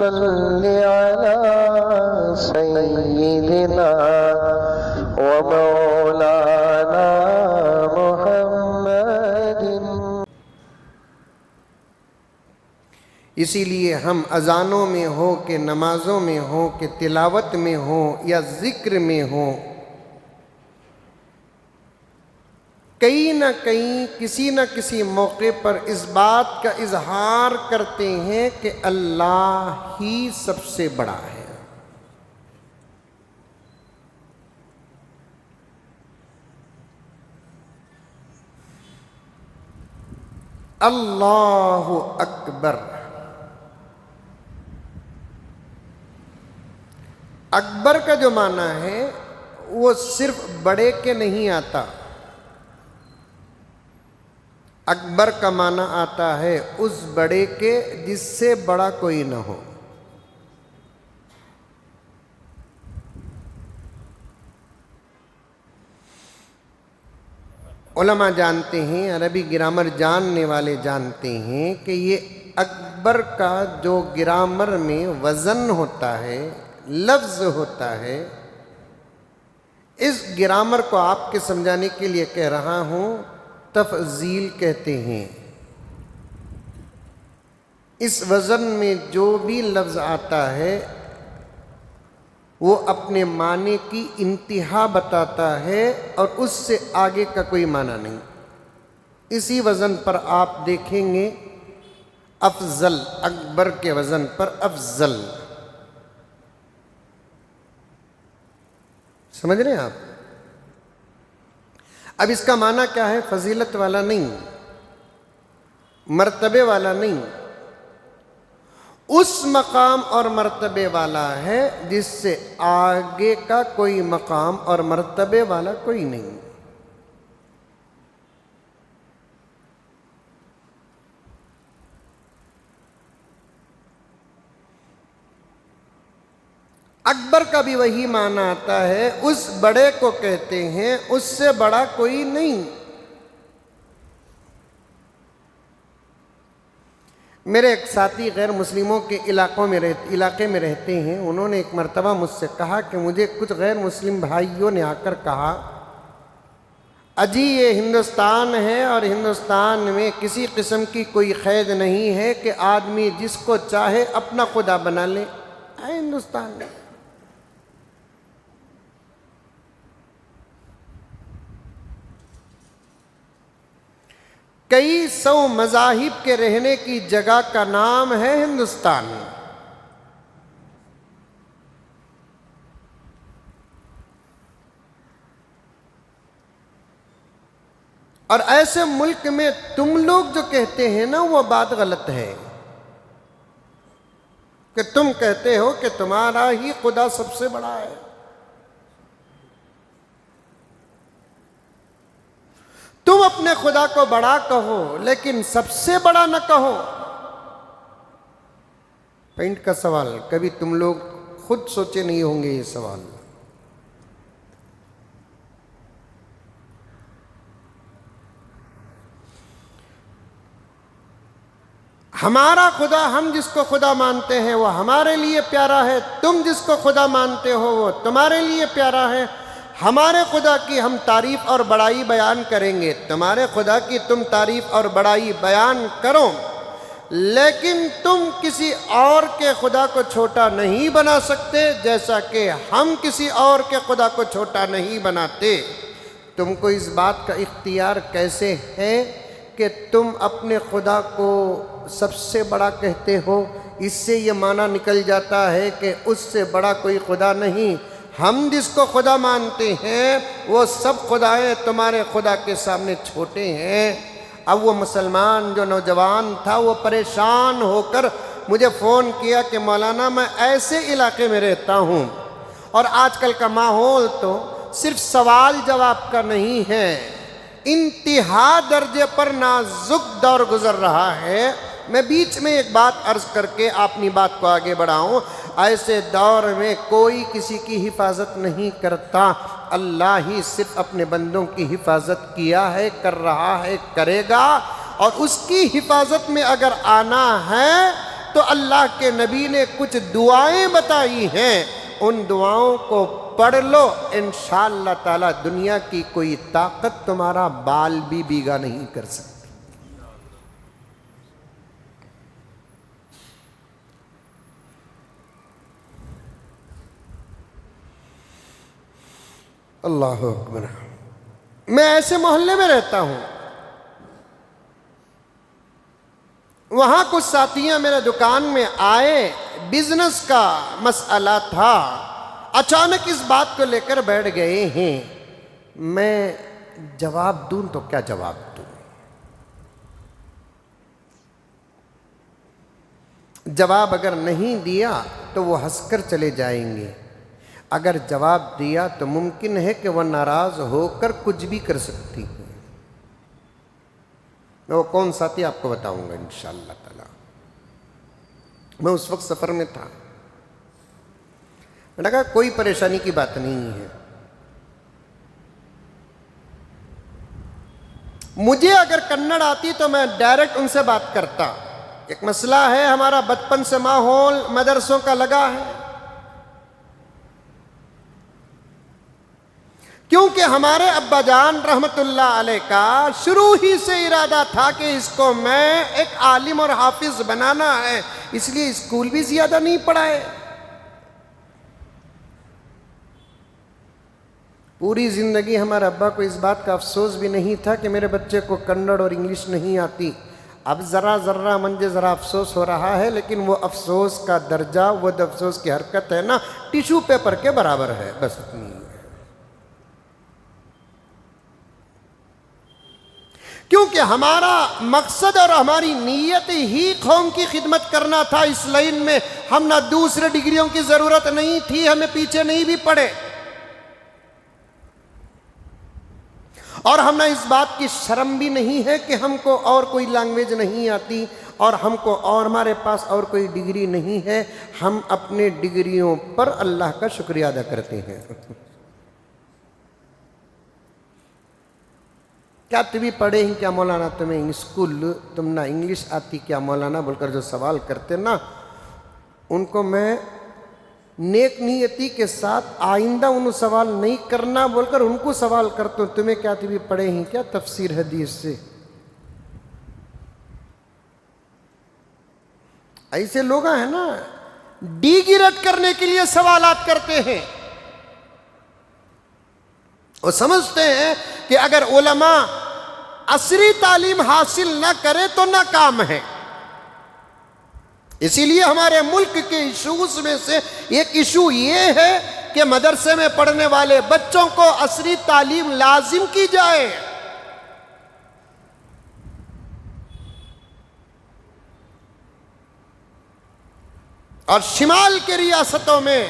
صل على سيدنا ومولانا محمد۔ اسی لیے ہم اذانوں میں ہو کہ نمازوں میں ہو کہ تلاوت میں ہو یا ذکر میں ہو، کہیں نہ کہیں کسی نہ کسی موقع پر اس بات کا اظہار کرتے ہیں کہ اللہ ہی سب سے بڑا ہے۔ اللہ اکبر۔ اکبر کا جو معنی ہے وہ صرف بڑے کے نہیں آتا، اکبر کا معنی آتا ہے اس بڑے کے جس سے بڑا کوئی نہ ہو۔ علماء جانتے ہیں، عربی گرامر جاننے والے جانتے ہیں کہ یہ اکبر کا جو گرامر میں وزن ہوتا ہے، لفظ ہوتا ہے، اس گرامر کو آپ کے سمجھانے کے لیے کہہ رہا ہوں، تفضیل کہتے ہیں۔ اس وزن میں جو بھی لفظ آتا ہے وہ اپنے معنی کی انتہا بتاتا ہے اور اس سے آگے کا کوئی معنی نہیں۔ اسی وزن پر آپ دیکھیں گے افضل، اکبر کے وزن پر افضل، سمجھ رہے ہیں آپ؟ اب اس کا معنی کیا ہے؟ فضیلت والا نہیں، مرتبے والا نہیں، اس مقام اور مرتبے والا ہے جس سے آگے کا کوئی مقام اور مرتبے والا کوئی نہیں۔ اکبر کا بھی وہی معنی آتا ہے، اس بڑے کو کہتے ہیں، اس سے بڑا کوئی نہیں۔ میرے ایک ساتھی غیر مسلموں کے علاقے میں رہتے ہیں، انہوں نے ایک مرتبہ مجھ سے کہا کہ مجھے کچھ غیر مسلم بھائیوں نے آ کر کہا، اجی یہ ہندوستان ہے اور ہندوستان میں کسی قسم کی کوئی قید نہیں ہے کہ آدمی جس کو چاہے اپنا خدا بنا لے۔ ہندوستان میں کئی سو مذاہب کے رہنے کی جگہ کا نام ہے ہندوستان، اور ایسے ملک میں تم لوگ جو کہتے ہیں نا وہ بات غلط ہے کہ تم کہتے ہو کہ تمہارا ہی خدا سب سے بڑا ہے۔ تم اپنے خدا کو بڑا کہو لیکن سب سے بڑا نہ کہو۔ پوائنٹ کا سوال، کبھی تم لوگ خود سوچے نہیں ہوں گے یہ سوال۔ ہمارا خدا، ہم جس کو خدا مانتے ہیں وہ ہمارے لیے پیارا ہے، تم جس کو خدا مانتے ہو وہ تمہارے لیے پیارا ہے۔ ہمارے خدا کی ہم تعریف اور بڑائی بیان کریں گے، تمہارے خدا کی تم تعریف اور بڑائی بیان کرو، لیکن تم کسی اور کے خدا کو چھوٹا نہیں بنا سکتے جیسا کہ ہم کسی اور کے خدا کو چھوٹا نہیں بناتے۔ تم کو اس بات کا اختیار کیسے ہے کہ تم اپنے خدا کو سب سے بڑا کہتے ہو؟ اس سے یہ معنی نکل جاتا ہے کہ اس سے بڑا کوئی خدا نہیں۔ ہم جس کو خدا مانتے ہیں وہ سب خدائیں تمہارے خدا کے سامنے چھوٹے ہیں۔ اب وہ مسلمان جو نوجوان تھا وہ پریشان ہو کر مجھے فون کیا کہ مولانا میں ایسے علاقے میں رہتا ہوں اور آج کل کا ماحول تو صرف سوال جواب کا نہیں ہے، انتہا درجے پر نازک دور گزر رہا ہے۔ میں بیچ میں ایک بات عرض کر کے اپنی بات کو آگے بڑھاؤں، ایسے دور میں کوئی کسی کی حفاظت نہیں کرتا، اللہ ہی صرف اپنے بندوں کی حفاظت کیا ہے، کر رہا ہے، کرے گا، اور اس کی حفاظت میں اگر آنا ہے تو اللہ کے نبی نے کچھ دعائیں بتائی ہیں، ان دعاؤں کو پڑھ لو، انشاءاللہ تعالی دنیا کی کوئی طاقت تمہارا بال بھی بیگا نہیں کر سکتی۔ اللہ اکبر۔ میں ایسے محلے میں رہتا ہوں، وہاں کچھ ساتھیاں میرے دکان میں آئے، بزنس کا مسئلہ تھا، اچانک اس بات کو لے کر بیٹھ گئے ہیں۔ میں جواب دوں تو کیا جواب دوں؟ جواب اگر نہیں دیا تو وہ ہنس کر چلے جائیں گے، اگر جواب دیا تو ممکن ہے کہ وہ ناراض ہو کر کچھ بھی کر سکتی ہے۔ وہ کون ساتھی آپ کو بتاؤں گا انشاءاللہ تعالی۔ میں اس وقت سفر میں تھا، میں نے کہا کوئی پریشانی کی بات نہیں ہے، مجھے اگر کنڑ آتی تو میں ڈائریکٹ ان سے بات کرتا۔ ایک مسئلہ ہے، ہمارا بچپن سے ماحول مدرسوں کا لگا ہے، کیونکہ ہمارے ابا جان رحمت اللہ علیہ کا شروع ہی سے ارادہ تھا کہ اس کو میں ایک عالم اور حافظ بنانا ہے، اس لیے اسکول بھی زیادہ نہیں پڑھائے۔ پوری زندگی ہمارے ابا کو اس بات کا افسوس بھی نہیں تھا کہ میرے بچے کو کنڑ اور انگلش نہیں آتی۔ اب ذرا منجے ذرا افسوس ہو رہا ہے، لیکن وہ افسوس کا درجہ، وہ افسوس کی حرکت ہے نا، ٹیشو پیپر کے برابر ہے، بس اتنی ہے۔ کیونکہ ہمارا مقصد اور ہماری نیت ہی قوم کی خدمت کرنا تھا۔ اس لائن میں ہم نہ دوسرے ڈگریوں کی ضرورت نہیں تھی، ہمیں پیچھے نہیں بھی پڑے، اور ہم نہ اس بات کی شرم بھی نہیں ہے کہ ہم کو اور کوئی لینگویج نہیں آتی اور ہم کو اور ہمارے پاس اور کوئی ڈگری نہیں ہے۔ ہم اپنے ڈگریوں پر اللہ کا شکریہ ادا کرتے ہیں۔ کیا تم بھی پڑھے ہیں کیا مولانا؟ تمہیں اسکول تم نہ انگلش آتی کیا مولانا بول کر جو سوال کرتے نا، ان کو میں نیک نیتی کے ساتھ آئندہ انہوں سوال نہیں کرنا بول کر ان کو سوال کرتا ہوں، تمہیں کیا تم بھی پڑھے ہیں کیا تفسیر حدیث سے؟ ایسے لوگ ہیں نا، ڈی گریڈ کرنے کے لیے سوالات کرتے ہیں۔ وہ سمجھتے ہیں کہ اگر علماء عصری تعلیم حاصل نہ کرے تو ناکام ہے۔ اسی لیے ہمارے ملک کے ایشوز میں سے ایک ایشو یہ ہے کہ مدرسے میں پڑھنے والے بچوں کو عصری تعلیم لازم کی جائے۔ اور شمال کے ریاستوں میں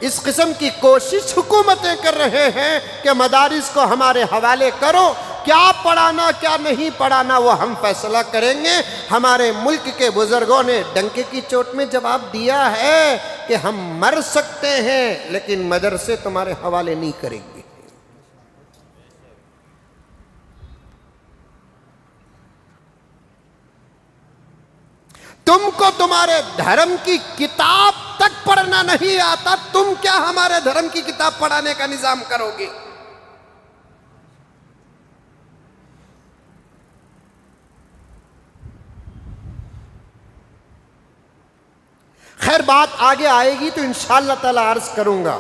اس قسم کی کوشش حکومتیں کر رہے ہیں کہ مدارس کو ہمارے حوالے کرو، کیا پڑھانا کیا نہیں پڑھانا وہ ہم فیصلہ کریں گے۔ ہمارے ملک کے بزرگوں نے ڈنکے کی چوٹ میں جواب دیا ہے کہ ہم مر سکتے ہیں لیکن مدرسے تمہارے حوالے نہیں کریں گے۔ تم کو تمہارے دھرم کی کتاب تک پڑھنا نہیں آتا، تم کیا ہمارے دھرم کی کتاب پڑھانے کا نظام کرو گے؟ خیر بات آگے آئے گی تو انشاءاللہ تعالی عرض کروں گا۔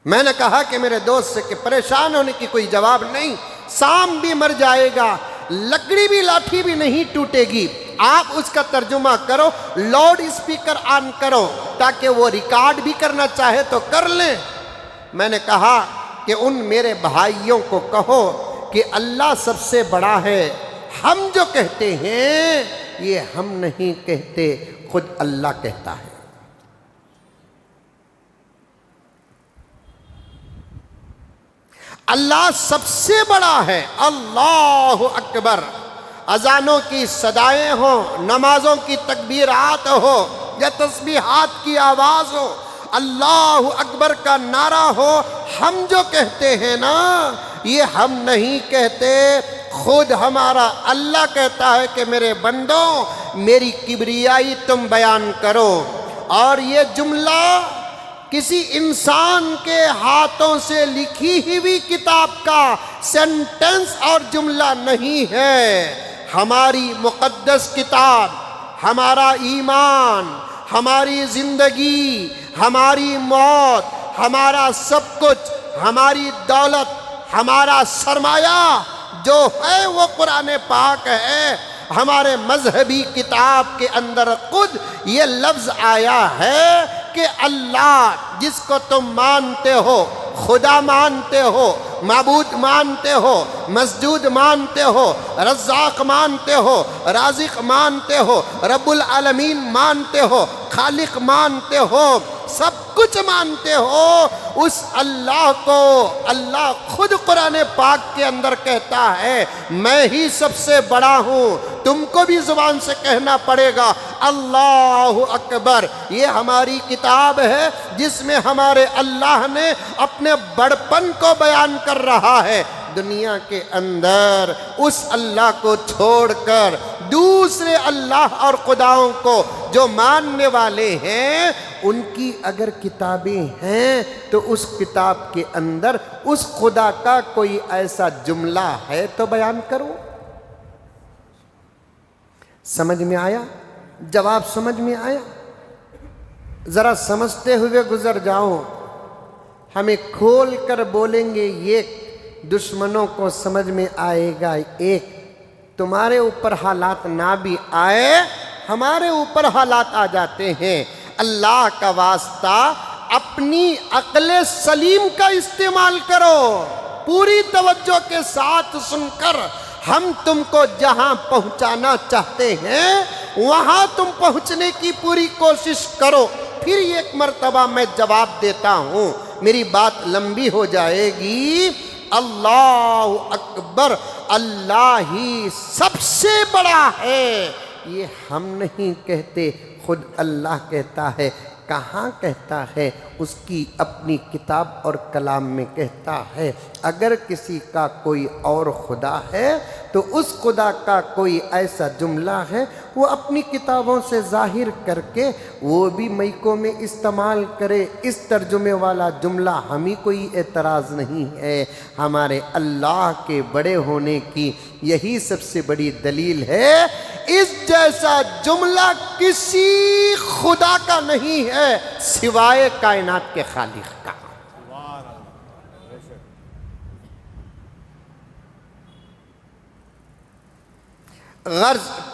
میں نے کہا کہ میرے دوست سے کہ پریشان ہونے کی کوئی جواب نہیں، سام بھی مر جائے گا، لکڑی بھی لاٹھی بھی نہیں ٹوٹے گی۔ آپ اس کا ترجمہ کرو، لاؤڈ اسپیکر آن کرو تاکہ وہ ریکارڈ بھی کرنا چاہے تو کر لیں۔ میں نے کہا کہ ان میرے بھائیوں کو کہو کہ اللہ سب سے بڑا ہے، ہم جو کہتے ہیں یہ ہم نہیں کہتے، خود اللہ کہتا ہے۔ اللہ سب سے بڑا ہے، اللہ اکبر۔ اذانوں کی صدائیں ہوں، نمازوں کی تکبیرات ہو یا تسبیحات کی آواز ہو، اللہ اکبر کا نعرہ ہو، ہم جو کہتے ہیں نا یہ ہم نہیں کہتے، خود ہمارا اللہ کہتا ہے کہ میرے بندوں میری کبریائی تم بیان کرو۔ اور یہ جملہ کسی انسان کے ہاتھوں سے لکھی ہوئی کتاب کا سینٹنس اور جملہ نہیں ہے۔ ہماری مقدس کتاب، ہمارا ایمان، ہماری زندگی، ہماری موت، ہمارا سب کچھ، ہماری دولت، ہمارا سرمایہ جو ہے وہ قرآن پاک ہے۔ ہمارے مذہبی کتاب کے اندر خود یہ لفظ آیا ہے کہ اللہ جس کو تم مانتے ہو، خدا مانتے ہو، معبود مانتے ہو، مسجود مانتے ہو، رزاق مانتے ہو، رازق مانتے ہو، رب العالمین مانتے ہو، خالق مانتے ہو، سب کچھ مانتے ہو، اس اللہ کو اللہ خود قرآن پاک کے اندر کہتا ہے میں ہی سب سے بڑا ہوں۔ تم کو بھی زبان سے کہنا پڑے گا اللہ اکبر۔ یہ ہماری کتاب ہے جس میں ہمارے اللہ نے اپنے بڑپن کو بیان کر رہا ہے۔ دنیا کے اندر اس اللہ کو چھوڑ کر دوسرے اللہ اور خداؤں کو جو ماننے والے ہیں، ان کی اگر کتابیں ہیں تو اس کتاب کے اندر اس خدا کا کوئی ایسا جملہ ہے تو بیان کرو۔ سمجھ میں آیا؟ جواب سمجھ میں آیا؟ ذرا سمجھتے ہوئے گزر جاؤ، ہمیں کھول کر بولیں گے یہ دشمنوں کو سمجھ میں آئے گا۔ ایک تمہارے اوپر حالات نہ بھی آئے، ہمارے اوپر حالات آ جاتے ہیں۔ اللہ کا واسطہ اپنی عقل سلیم کا استعمال کرو، پوری توجہ کے ساتھ سن کر ہم تم کو جہاں پہنچانا چاہتے ہیں وہاں تم پہنچنے کی پوری کوشش کرو۔ پھر ایک مرتبہ میں جواب دیتا ہوں، میری بات لمبی ہو جائے گی۔ اللہ اکبر، اللہ ہی سب سے بڑا ہے، یہ ہم نہیں کہتے، خود اللہ کہتا ہے۔ کہاں کہتا ہے؟ اس کی اپنی کتاب اور کلام میں کہتا ہے اگر کسی کا کوئی اور خدا ہے تو اس خدا کا کوئی ایسا جملہ ہے وہ اپنی کتابوں سے ظاہر کر کے وہ بھی میکوں میں استعمال کرے۔ اس ترجمے والا جملہ ہمیں کوئی اعتراض نہیں ہے۔ ہمارے اللہ کے بڑے ہونے کی یہی سب سے بڑی دلیل ہے۔ اس جیسا جملہ کسی خدا کا نہیں ہے سوائے کائنات کے خالق کا۔ غرض